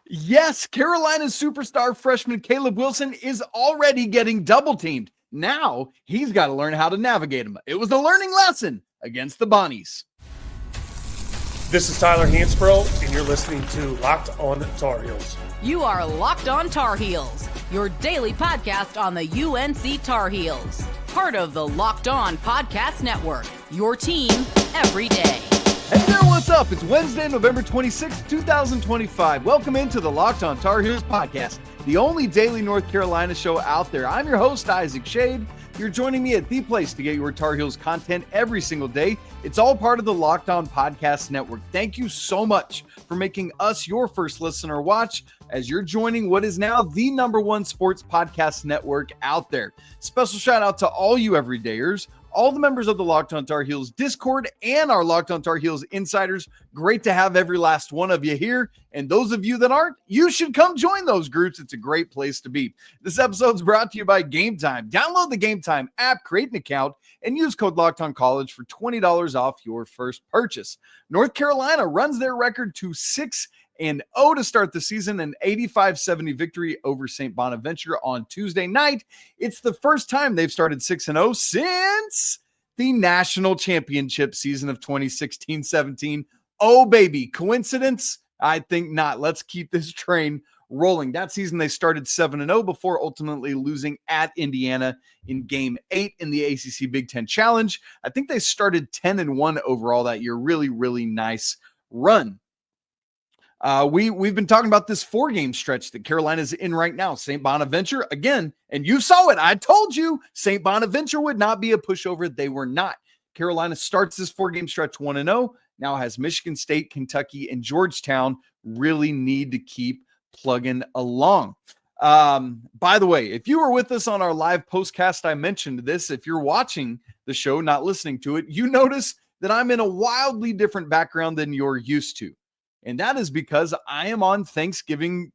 Yes, Carolina's superstar freshman Caleb Wilson is already getting double teamed. Now he's got to learn how to navigate them. It was a learning lesson against the Bonnies. This is Tyler Hansbrough, and you're listening to Locked On Tar Heels. You are Locked On Tar Heels, your daily podcast on the UNC Tar Heels. Part of the Locked On Podcast Network, your team every day. Hey there, what's up? It's Wednesday, November 26th, 2025. Welcome into the Locked On Tar Heels podcast, the only daily North Carolina show out there. I'm your host, Isaac Schade. You're joining me at the place to get your Tar Heels content every single day. It's all part of the Locked On Podcast Network. Thank you so much for making us your first listener watch as you're joining what is now the number one sports podcast network out there. Special shout out to all you everydayers, all the members of the Locked On Tar Heels Discord and our Locked On Tar Heels insiders. Great to have every last one of you here. And those of you that aren't, you should come join those groups. It's a great place to be. This episode's brought to you by Game Time. Download the Game Time app, create an account, and use code LOCKEDONCollege for $20 off your first purchase. North Carolina runs their record to 6-0 to start the season, an 85-70 victory over Saint Bonaventure on Tuesday night. It's the first time they've started 6-0 since the national championship season of 2016-17. Oh, baby. Coincidence? I think not. Let's keep this train rolling. That season, they started 7-0 before ultimately losing at Indiana in Game 8 in the ACC Big Ten Challenge. I think they started 10-1 overall that year. Really, really nice run. We've been talking about this 4-game stretch that Carolina's in right now. Saint Bonaventure, again, and you saw it. I told you Saint Bonaventure would not be a pushover. They were not. Carolina starts this 4-game stretch 1-0. Now has Michigan State, Kentucky, and Georgetown. Really need to keep plugging along. By the way, if you were with us on our live postcast, I mentioned this. If you're watching the show, not listening to it, you notice that I'm in a wildly different background than you're used to. And that is because I am on Thanksgiving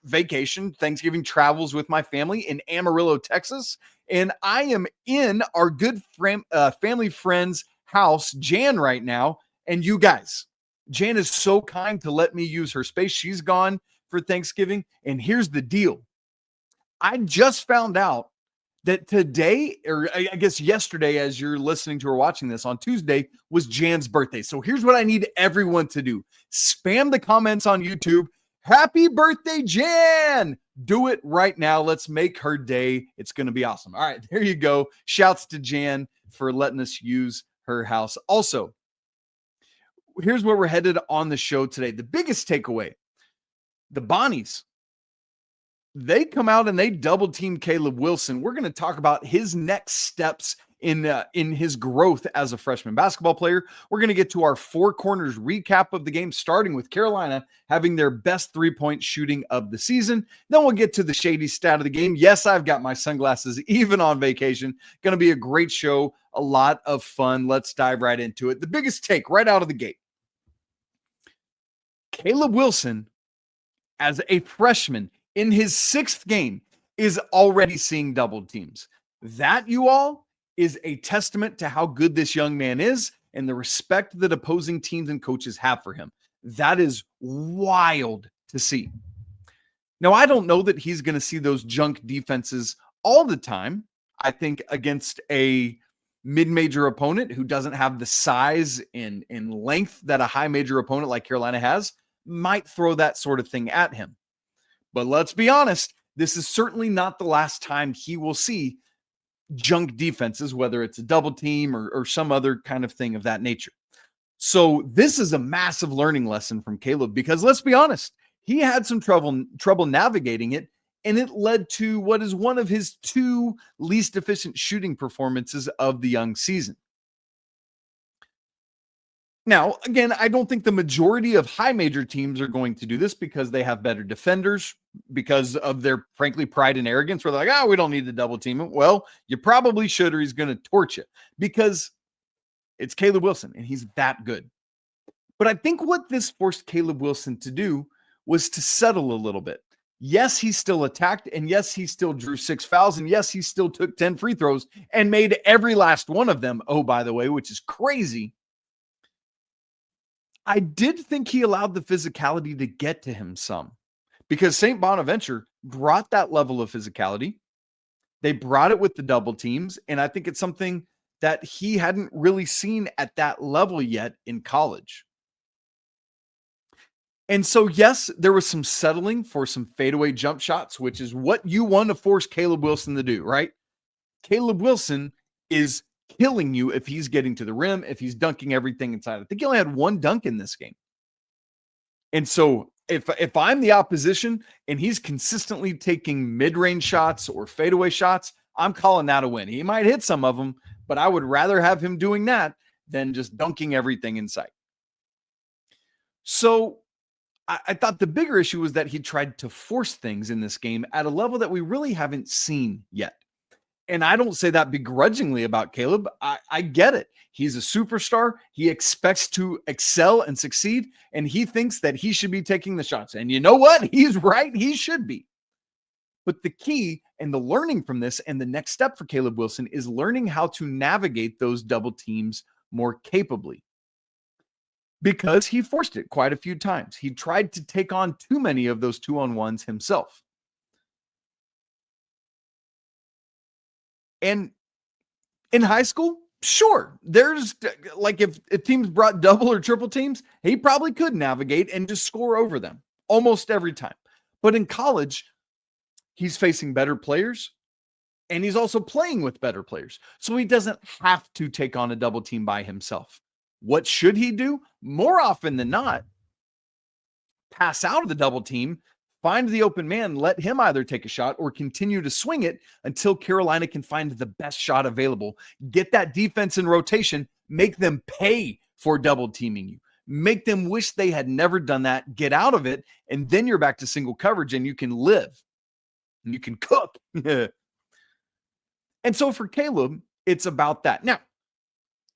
vacation, Thanksgiving travels with my family in Amarillo, Texas. And I am in our good family friend's house, Jan, right now. And you guys, Jan is so kind to let me use her space. She's gone for Thanksgiving. And here's the deal. I just found out that today, or I guess yesterday, as you're listening to or watching this on Tuesday, was Jan's birthday. So here's what I need everyone to do. Spam the comments on YouTube. Happy birthday, Jan! Do it right now. Let's make her day. It's going to be awesome. All right, there you go. Shouts to Jan for letting us use her house. Also, here's where we're headed on the show today. The biggest takeaway, the Bonnies, they come out and they double team Caleb Wilson. We're going to talk about his next steps in his growth as a freshman basketball player. We're going to get to our four corners recap of the game, starting with Carolina having their best three-point shooting of the season. Then we'll get to the Shady stat of the game. Yes, I've got my sunglasses even on vacation. Going to be a great show, a lot of fun. Let's dive right into it. The biggest take right out of the gate. Caleb Wilson, as a freshman, in his 6th game, is already seeing double teams. That, you all, is a testament to how good this young man is and the respect that opposing teams and coaches have for him. That is wild to see. Now, I don't know that he's going to see those junk defenses all the time. I think against a mid-major opponent who doesn't have the size and length that a high-major opponent like Carolina has might throw that sort of thing at him. But let's be honest, this is certainly not the last time he will see junk defenses, whether it's a double team or some other kind of thing of that nature. So this is a massive learning lesson from Caleb because let's be honest, he had some trouble navigating it, and it led to what is one of his 2 least efficient shooting performances of the young season. Now, again, I don't think the majority of high major teams are going to do this because they have better defenders, because of their, frankly, pride and arrogance, where they're like, we don't need to double team him. Well, you probably should, or he's going to torch it because it's Caleb Wilson and he's that good. But I think what this forced Caleb Wilson to do was to settle a little bit. Yes, he still attacked, and yes, he still drew 6 fouls, and yes, he still took 10 free throws and made every last one of them, oh, by the way, which is crazy. I did think he allowed the physicality to get to him some. because Saint Bonaventure brought that level of physicality. They brought it with the double teams, and I think it's something that he hadn't really seen at that level yet in college. And so, yes, there was some settling for some fadeaway jump shots, which is what you want to force Caleb Wilson to do, right? Caleb Wilson is killing you if he's getting to the rim, if he's dunking everything inside. I think he only had one dunk in this game. And so if I'm the opposition and he's consistently taking mid-range shots or fadeaway shots, I'm calling that a win. He might hit some of them, but I would rather have him doing that than just dunking everything in sight. So I thought the bigger issue was that he tried to force things in this game at a level that we really haven't seen yet. And I don't say that begrudgingly about Caleb. I get it. He's a superstar. He expects to excel and succeed, and he thinks that he should be taking the shots. And you know what? He's right. He should be. But the key and the learning from this and the next step for Caleb Wilson is learning how to navigate those double teams more capably. Because he forced it quite a few times. He tried to take on too many of those 2-on-1s himself. And in high school, sure, there's like if teams brought double or triple teams, he probably could navigate and just score over them almost every time. But in college, he's facing better players and he's also playing with better players. So he doesn't have to take on a double team by himself. What should he do? More often than not, pass out of the double team, find the open man, let him either take a shot or continue to swing it until Carolina can find the best shot available. Get that defense in rotation, make them pay for double teaming you. Make them wish they had never done that, get out of it, and then you're back to single coverage and you can live. And you can cook. And so for Caleb, it's about that. Now,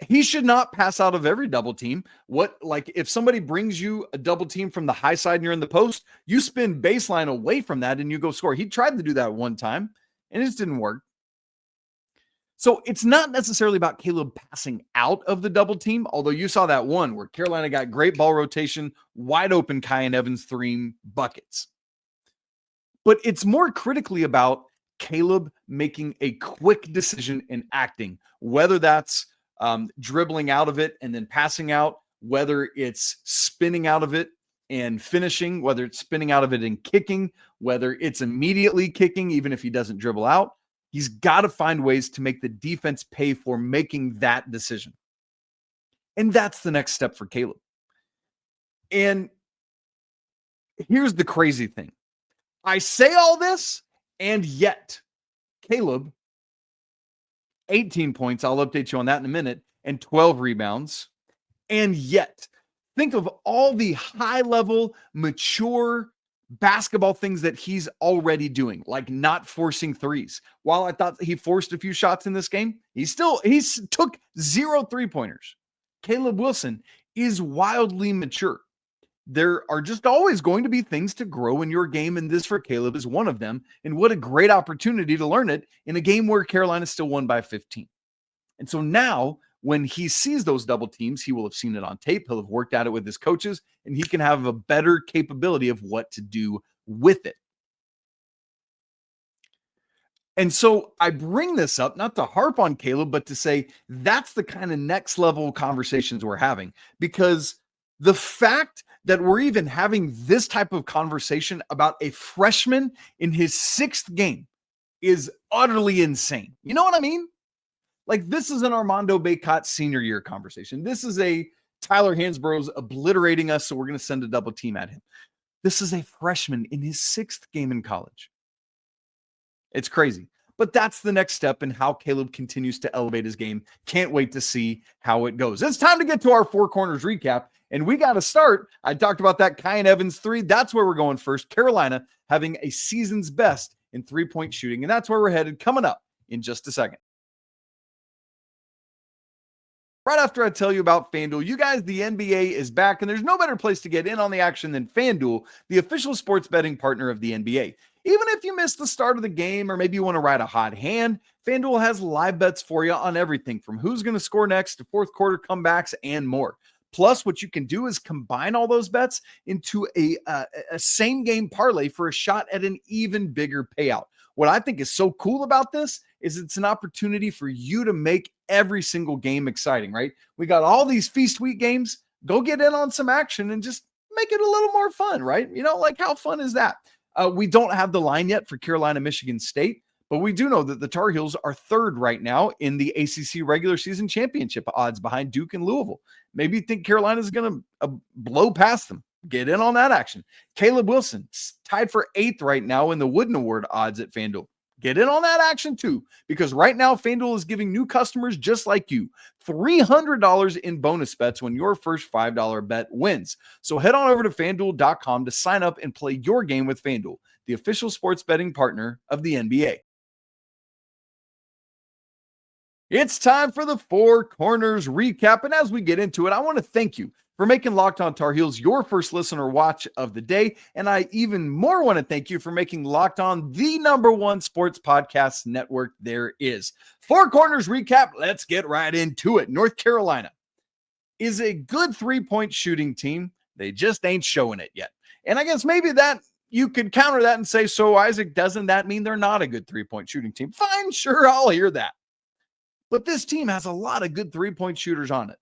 he should not pass out of every double team. Like if somebody brings you a double team from the high side and you're in the post, you spin baseline away from that and you go score. He tried to do that one time and it just didn't work. So it's not necessarily about Caleb passing out of the double team, although you saw that one where Carolina got great ball rotation, wide open Kyan Evans 3 buckets. But it's more critically about Caleb making a quick decision and acting, whether that's dribbling out of it and then passing out, whether it's spinning out of it and finishing, whether it's spinning out of it and kicking, whether it's immediately kicking, even if he doesn't dribble out. He's got to find ways to make the defense pay for making that decision. And that's the next step for Caleb. And here's the crazy thing. I say all this, and yet Caleb, 18 points, I'll update you on that in a minute, and 12 rebounds. And yet, think of all the high-level, mature basketball things that he's already doing, like not forcing threes. While I thought he forced a few shots in this game, he took 0 3-pointers. Caleb Wilson is wildly mature. There are just always going to be things to grow in your game, and this for Caleb is one of them. And what a great opportunity to learn it in a game where Carolina still won by 15. And so now when he sees those double teams, he will have seen it on tape. He'll have worked at it with his coaches, and he can have a better capability of what to do with it. And so I bring this up, not to harp on Caleb, but to say that's the kind of next level conversations we're having, because the fact that we're even having this type of conversation about a freshman in his 6th game is utterly insane. You know what I mean? Like, this is an Armando Bacot senior year conversation. This is a Tyler Hansborough's obliterating us, so we're going to send a double team at him. This is a freshman in his 6th game in college. It's crazy. But that's the next step in how Caleb continues to elevate his game. Can't wait to see how it goes. It's time to get to our Four Corners recap. And we got to start. I talked about that Kyan Evans 3. That's where we're going first. Carolina having a season's best in 3-point shooting. And that's where we're headed coming up in just a second. Right after I tell you about FanDuel, you guys, the NBA is back, and there's no better place to get in on the action than FanDuel, the official sports betting partner of the NBA. Even if you missed the start of the game or maybe you want to ride a hot hand, FanDuel has live bets for you on everything from who's going to score next to fourth quarter comebacks and more. Plus, what you can do is combine all those bets into a same game parlay for a shot at an even bigger payout. What I think is so cool about this is it's an opportunity for you to make every single game exciting, right? We got all these feast week games. Go get in on some action and just make it a little more fun, right? Like how fun is that? We don't have the line yet for Carolina, Michigan State, but we do know that the Tar Heels are third right now in the ACC regular season championship odds behind Duke and Louisville. Maybe you think Carolina's going to blow past them. Get in on that action. Caleb Wilson tied for 8th right now in the Wooden Award odds at FanDuel. Get in on that action too, because right now FanDuel is giving new customers just like you $300 in bonus bets when your first $5 bet wins. So head on over to FanDuel.com to sign up and play your game with FanDuel, the official sports betting partner of the NBA. It's time for the Four Corners recap, and as we get into it, I want to thank you for making Locked On Tar Heels your first listen or watch of the day. And I even more want to thank you for making Locked On the #1 sports podcast network there is. Four Corners recap, let's get right into it. North Carolina is a good three-point shooting team. They just ain't showing it yet. And I guess maybe that you could counter that and say, so Isaac, doesn't that mean they're not a good three-point shooting team? Fine, sure, I'll hear that. But this team has a lot of good three-point shooters on it.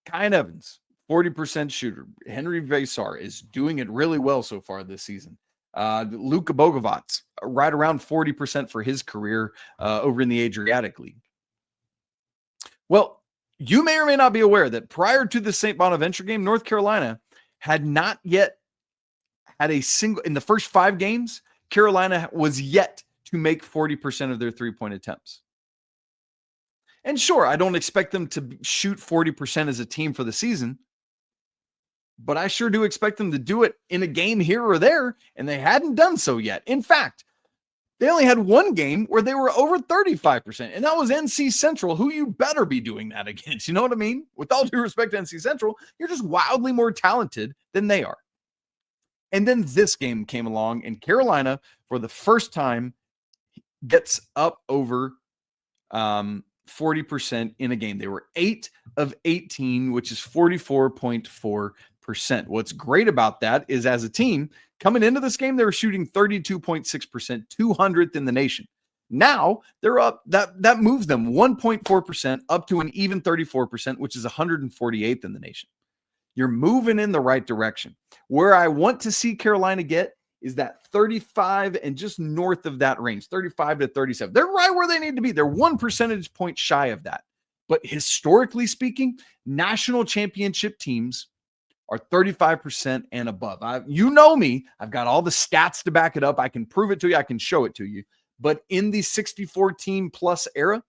Kyan Evans, 40% shooter. Henri Veesaar is doing it really well so far this season. Luka Bogavac, right around 40% for his career over in the Adriatic League. Well, you may or may not be aware that prior to the Saint Bonaventure game, North Carolina had not yet had a single, in the first 5 games, Carolina was yet to make 40% of their three-point attempts. And sure, I don't expect them to shoot 40% as a team for the season, but I sure do expect them to do it in a game here or there, and they hadn't done so yet. In fact, they only had one game where they were over 35%, and that was NC Central, who you better be doing that against. You know what I mean? With all due respect to NC Central, you're just wildly more talented than they are. And then this game came along, and Carolina, for the first time, gets up over 40% in a game. They were 8 of 18, which is 44.4%. What's great about that is, as a team, coming into this game, they were shooting 32.6%, 200th in the nation. Now they're up. That moves them 1.4% up to an even 34%, which is 148th in the nation. You're moving in the right direction. Where I want to see Carolina get is that 35 and just north of that range, 35 to 37. They're right where they need to be. They're 1 percentage point shy of that. But historically speaking, national championship teams are 35% and above. You know me. I've got all the stats to back it up. I can prove it to you. I can show it to you. But in the 64 team plus era,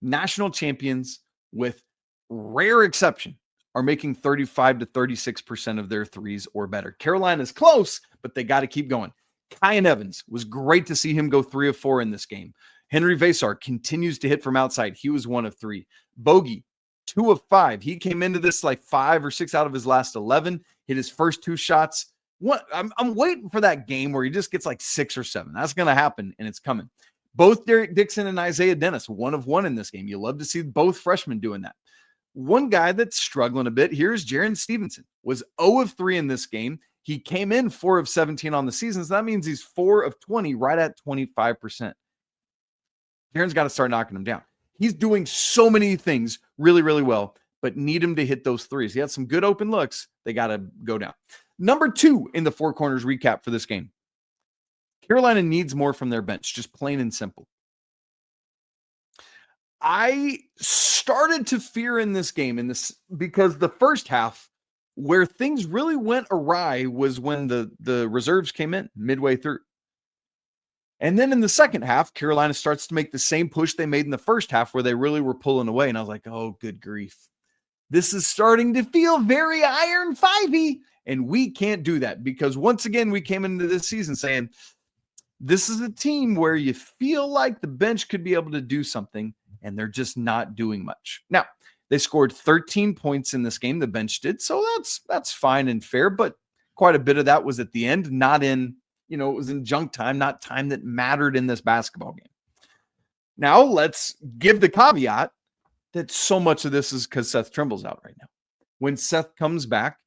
national champions, with rare exception, are making 35 to 36% of their threes or better. Carolina's close, but they got to keep going. Kyan Evans, was great to see him go 3 of 4 in this game. Henri Veesaar continues to hit from outside. He was 1 of 3. Bogey, 2 of 5. He came into this like 5 or 6 out of his last 11, hit his first 2 shots. I'm waiting for that game where he just gets like 6 or 7. That's going to happen, and it's coming. Both Derek Dixon and Isaiah Dennis, 1 of 1 in this game. You love to see both freshmen doing that. One guy that's struggling a bit here is Jarin Stevenson. Was 0 of 3 in this game. He came in 4 of 17 on the season, so that means he's 4 of 20, right at 25%. Jarin's got to start knocking him down. He's doing so many things really, really well, but need him to hit those threes. He had some good open looks. They got to go down. Number 2 in the Four Corners recap for this game. Carolina needs more from their bench, just plain and simple. I started to fear in this game because the first half, where things really went awry, was when the reserves came in midway through. And then in the second half, Carolina starts to make the same push they made in the first half, where they really were pulling away. And I was like, oh, good grief. This is starting to feel very Iron 5-y. And we can't do that, because once again, we came into this season saying, this is a team where you feel like the bench could be able to do something, and they're just not doing much. Now, they scored 13 points in this game, the bench did, so that's fine and fair, but quite a bit of that was at the end, not in, it was in junk time, not time that mattered in this basketball game. Now, let's give the caveat that so much of this is because Seth Trimble's out right now. When Seth comes back,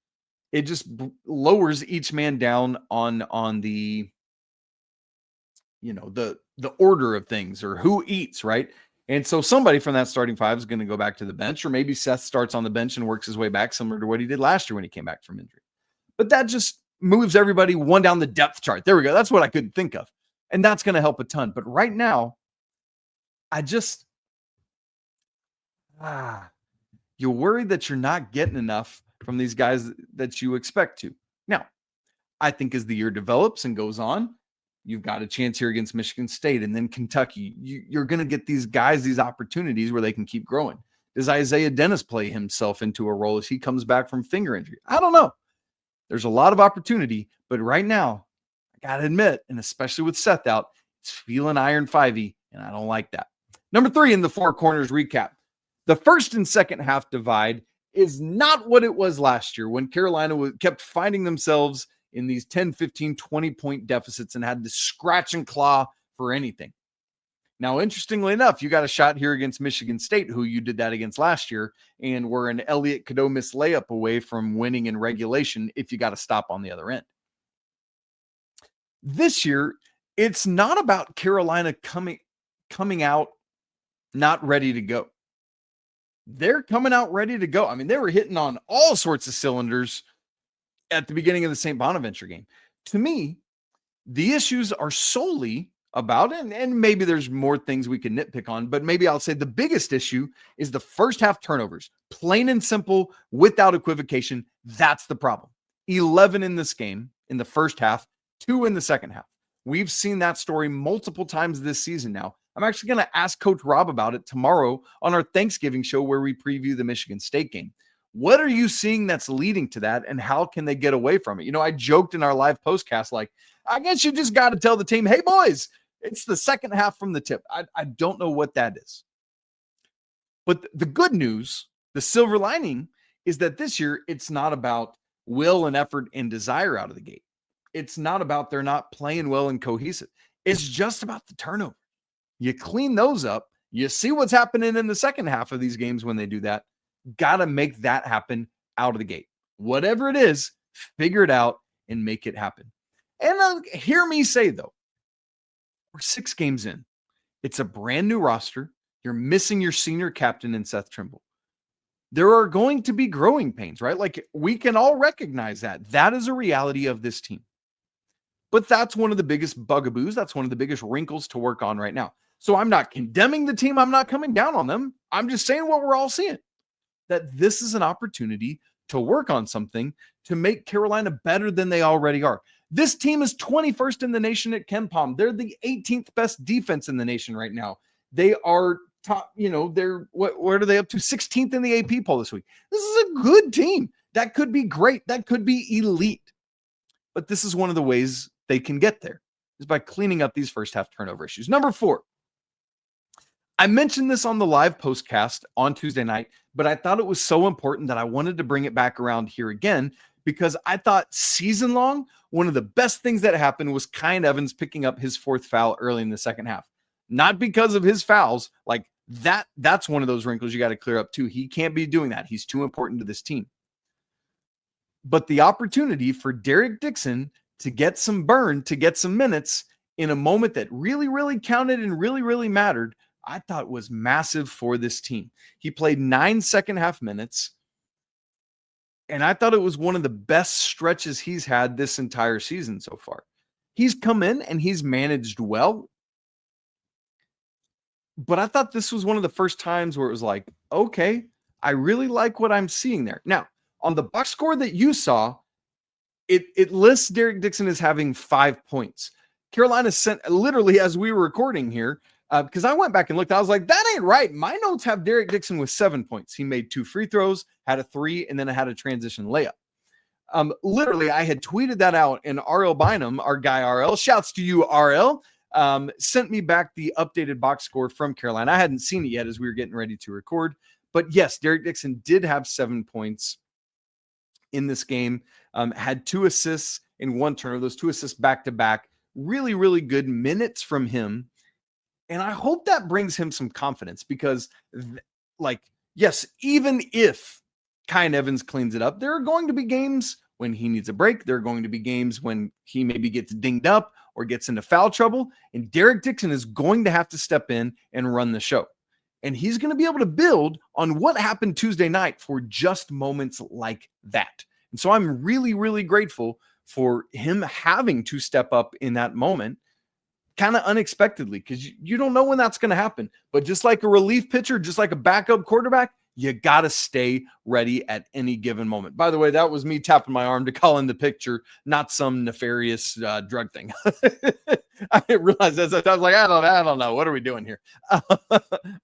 it just lowers each man down on the, the order of things or who eats, right? And so somebody from that starting five is going to go back to the bench, or maybe Seth starts on the bench and works his way back, similar to what he did last year when he came back from injury. But that just moves everybody one down the depth chart. There we go. That's what I couldn't think of. And that's going to help a ton. But right now, you're worried that you're not getting enough from these guys that you expect to. Now, I think as the year develops and goes on, you've got a chance here against Michigan State and then Kentucky. You're going to get these guys these opportunities where they can keep growing. Does Isaiah Dennis play himself into a role as he comes back from finger injury? I don't know. There's a lot of opportunity, but right now, I got to admit, and especially with Seth out, it's feeling iron 5-y, and I don't like that. Number 3 in the Four Corners recap. The first and second half divide is not what it was last year when Carolina kept finding themselves in these 10, 15, 20-point deficits and had to scratch and claw for anything. Now, interestingly enough, you got a shot here against Michigan State, who you did that against last year, and were an Elliott Cadeau-miss layup away from winning in regulation if you got to stop on the other end. This year, it's not about Carolina coming out not ready to go. They're coming out ready to go. I mean, they were hitting on all sorts of cylinders at the beginning of the Saint Bonaventure game. To me, the issues are solely about it, and maybe there's more things we can nitpick on, but maybe I'll say the biggest issue is the first half turnovers. Plain and simple, without equivocation, that's the problem. 11 in this game in the first half, 2 in the second half. We've seen that story multiple times this season now. I'm actually going to ask Coach Rob about it tomorrow on our Thanksgiving show where we preview the Michigan State game. What are you seeing that's leading to that, and how can they get away from it? You know, I joked in our live postcast, like, I guess you just got to tell the team, hey, boys, it's the second half from the tip. I don't know what that is. But the good news, the silver lining, is that this year it's not about will and effort and desire out of the gate. It's not about they're not playing well and cohesive. It's just about the turnover. You clean those up. You see what's happening in the second half of these games when they do that. Got to make that happen out of the gate. Whatever it is, figure it out and make it happen. And hear me say, though, we're 6 games in. It's a brand new roster. You're missing your senior captain in Seth Trimble. There are going to be growing pains, right? Like, we can all recognize that. That is a reality of this team. But that's one of the biggest bugaboos. That's one of the biggest wrinkles to work on right now. So I'm not condemning the team. I'm not coming down on them. I'm just saying what we're all seeing, that this is an opportunity to work on something to make Carolina better than they already are. This team is 21st in the nation at KenPom. They're the 18th best defense in the nation right now. They are top, they're what are they up to? 16th in the AP poll this week. This is a good team. That could be great. That could be elite. But this is one of the ways they can get there, is by cleaning up these first half turnover issues. Number 4. I mentioned this on the live postcast on Tuesday night, but I thought it was so important that I wanted to bring it back around here again, because I thought season long, one of the best things that happened was Kyan Evans picking up his 4th foul early in the second half. Not because of his fouls, like that's one of those wrinkles you got to clear up too. He can't be doing that. He's too important to this team. But the opportunity for Derek Dixon to get some burn, to get some minutes in a moment that really, really counted and really, really mattered, I thought was massive for this team. He played 9 second half minutes, and I thought it was one of the best stretches he's had this entire season so far. He's come in and he's managed well, but I thought this was one of the first times where it was like, okay, I really like what I'm seeing there. Now, on the box score that you saw, it lists Derek Dixon as having 5 points. Carolina sent, literally as we were recording here, because I went back and looked, I was like, that ain't right. My notes have Derek Dixon with 7 points. He made 2 free throws, had a 3, and then I had a transition layup. Literally, I had tweeted that out, and RL Bynum, our guy RL, shouts to you, RL, sent me back the updated box score from Carolina. I hadn't seen it yet as we were getting ready to record. But yes, Derek Dixon did have 7 points in this game, had 2 assists in 1 turnover, those 2 assists back-to-back. Really, really good minutes from him. And I hope that brings him some confidence, because like, yes, even if Kyan Evans cleans it up, there are going to be games when he needs a break. There are going to be games when he maybe gets dinged up or gets into foul trouble. And Derek Dixon is going to have to step in and run the show. And he's going to be able to build on what happened Tuesday night for just moments like that. And so I'm really, really grateful for him having to step up in that moment, kind of unexpectedly, because you don't know when that's going to happen. But just like a relief pitcher, just like a backup quarterback, you got to stay ready at any given moment. By the way, that was me tapping my arm to call in the picture, not some nefarious drug thing. I didn't realize that. I was like, I don't know. What are we doing here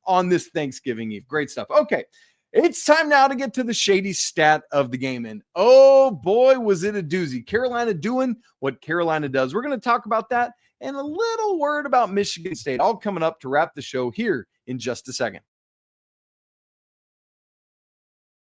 on this Thanksgiving Eve? Great stuff. Okay. It's time now to get to the Shady stat of the game. And oh boy, was it a doozy. Carolina doing what Carolina does. We're going to talk about that and a little word about Michigan State, all coming up to wrap the show here in just a second.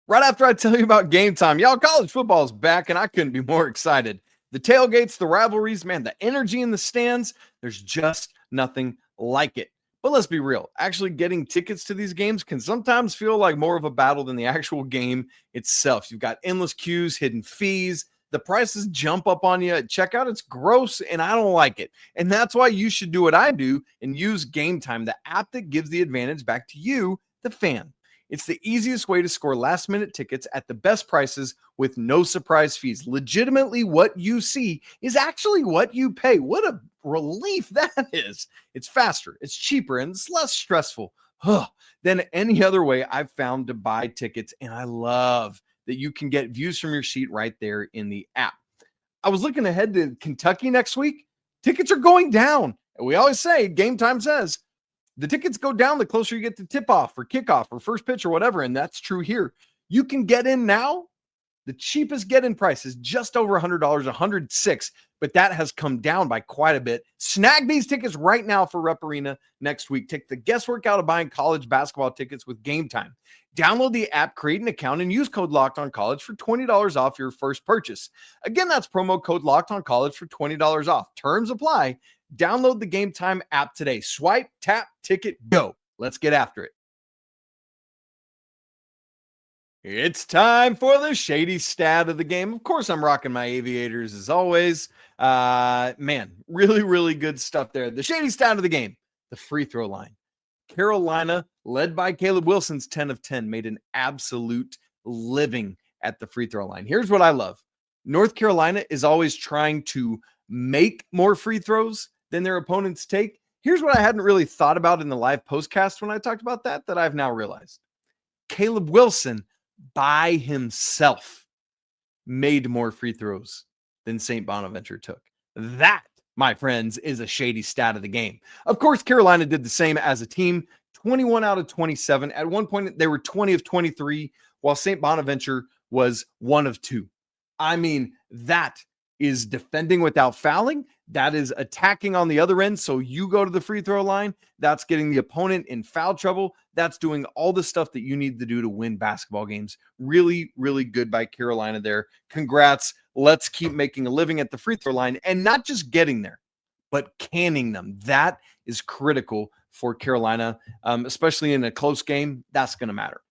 Right after I tell you about game time, y'all, college football is back, and I couldn't be more excited. The tailgates, the rivalries, man, the energy in the stands, there's just nothing like it. But let's be real. Actually getting tickets to these games can sometimes feel like more of a battle than the actual game itself. You've got endless queues, hidden fees. The prices jump up on you at checkout. It's gross, and I don't like it. And that's why you should do what I do and use Game Time, the app that gives the advantage back to you, the fan. It's the easiest way to score last-minute tickets at the best prices with no surprise fees. Legitimately, what you see is actually what you pay. What a relief that is. It's faster, it's cheaper, and it's less stressful than any other way I've found to buy tickets, and I love that you can get views from your seat right there in the app. I was looking ahead to Kentucky next week. Tickets are going down. And we always say, Game Time says, the tickets go down the closer you get to tip-off or kickoff or first pitch or whatever, and that's true here. You can get in now. The cheapest get-in price is just over $100, $106, but that has come down by quite a bit. Snag these tickets right now for Rep Arena next week. Take the guesswork out of buying college basketball tickets with Game Time. Download the app, create an account, and use code LOCKEDONCollege for $20 off your first purchase. Again, that's promo code LOCKEDONCollege for $20 off. Terms apply. Download the Game Time app today. Swipe, tap, ticket, go. Let's get after it. It's time for the Shady stat of the game. Of course, I'm rocking my aviators as always. Man, really, really good stuff there. The Shady stat of the game, the free throw line. Carolina, led by Caleb Wilson's 10 of 10, made an absolute living at the free throw line. Here's what I love. North Carolina is always trying to make more free throws than their opponents take. Here's what I hadn't really thought about in the live postcast when I talked about that I've now realized. Caleb Wilson by himself made more free throws than Saint Bonaventure took. That, my friends, is a Shady stat of the game. Of course, Carolina did the same as a team, 21 out of 27. At one point, they were 20 of 23, while Saint Bonaventure was 1 of 2. I mean, that is defending without fouling. That is attacking on the other end. So you go to the free throw line. That's getting the opponent in foul trouble. That's doing all the stuff that you need to do to win basketball games. Really, really good by Carolina there. Congrats. Let's keep making a living at the free throw line and not just getting there, but canning them. That is critical for Carolina, especially in a close game. That's going to matter.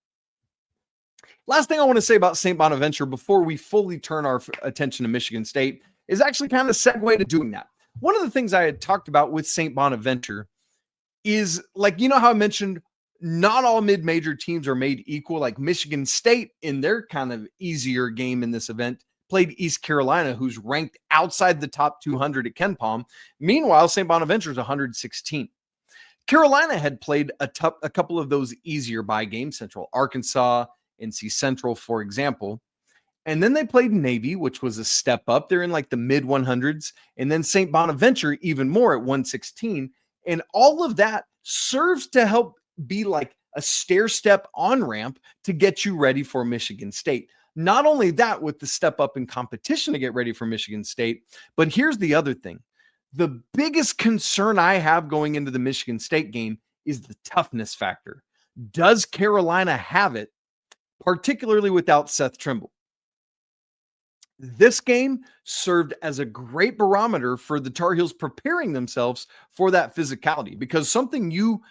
Last thing I want to say about Saint Bonaventure before we fully turn our attention to Michigan State is actually kind of segue to doing that. One of the things I had talked about with Saint Bonaventure is, like, you know how I mentioned not all mid-major teams are made equal. Like Michigan State, in their kind of easier game in this event, played East Carolina, who's ranked outside the top 200 at KenPom. Meanwhile, Saint Bonaventure is 116. Carolina had played a couple of those easier by games, Central Arkansas, NC Central, for example. And then they played Navy, which was a step up. They're in like the mid 100s. And then St. Bonaventure even more at 116. And all of that serves to help be like a stair step on ramp to get you ready for Michigan State. Not only that, with the step up in competition to get ready for Michigan State, but here's the other thing. The biggest concern I have going into the Michigan State game is the toughness factor. Does Carolina have it, particularly without Seth Trimble? This game served as a great barometer for the Tar Heels preparing themselves for that physicality, because something you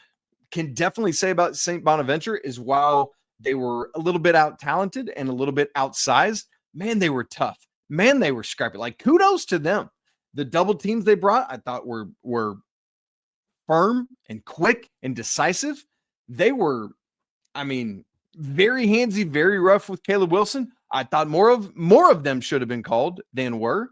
can definitely say about Saint Bonaventure is while they were a little bit out-talented and a little bit outsized, man, they were tough. Man, they were scrappy. Like, kudos to them. The double teams they brought, I thought were firm and quick and decisive. They were, very handsy, very rough with Caleb Wilson. I thought more of them should have been called than were.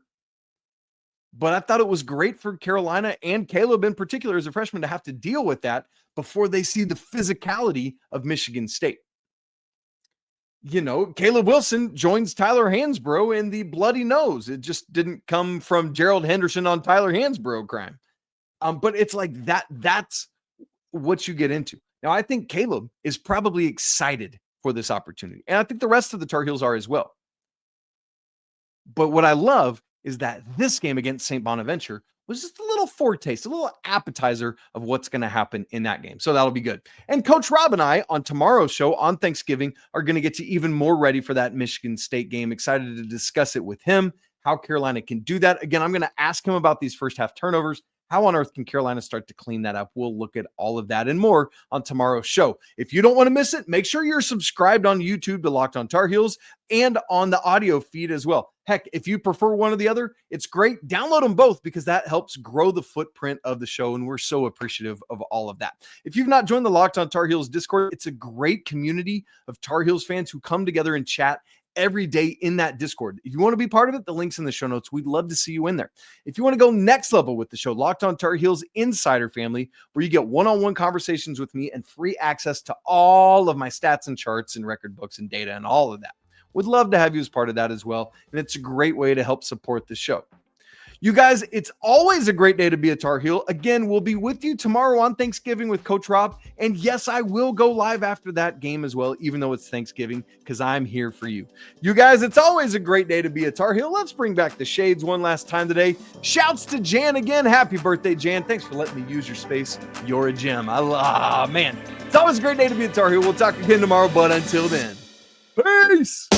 But I thought it was great for Carolina and Caleb in particular as a freshman to have to deal with that before they see the physicality of Michigan State. Caleb Wilson joins Tyler Hansbrough in the bloody nose. It just didn't come from Gerald Henderson on Tyler Hansbrough crime. But it's like that. That's what you get into. Now, I think Caleb is probably excited for this opportunity. And I think the rest of the Tar Heels are as well. But what I love is that this game against Saint Bonaventure was just a little foretaste, a little appetizer of what's going to happen in that game. So that'll be good. And Coach Rob and I on tomorrow's show on Thanksgiving are going to get you even more ready for that Michigan State game. Excited to discuss it with him, how Carolina can do that. Again, I'm going to ask him about these first half turnovers. How on earth can Carolina start to clean that up? We'll look at all of that and more on tomorrow's show. If you don't want to miss it, make sure you're subscribed on YouTube to Locked on Tar Heels and on the audio feed as well. Heck, if you prefer one or the other, it's great. Download them both because that helps grow the footprint of the show, and we're so appreciative of all of that. If you've not joined the Locked on Tar Heels Discord, it's a great community of Tar Heels fans who come together and chat every day in that Discord. If you want to be part of it, the link's in the show notes. We'd love to see you in there. If you want to go next level with the show, Locked on Tar Heels Insider Family, where you get one-on-one conversations with me and free access to all of my stats and charts and record books and data and all of that. Would love to have you as part of that as well. And it's a great way to help support the show. You guys, it's always a great day to be a Tar Heel. Again, we'll be with you tomorrow on Thanksgiving with Coach Rob. And yes, I will go live after that game as well, even though it's Thanksgiving, because I'm here for you. You guys, it's always a great day to be a Tar Heel. Let's bring back the Shades one last time today. Shouts to Jan again. Happy birthday, Jan. Thanks for letting me use your space. You're a gem. Man. It's always a great day to be a Tar Heel. We'll talk again tomorrow, but until then, peace.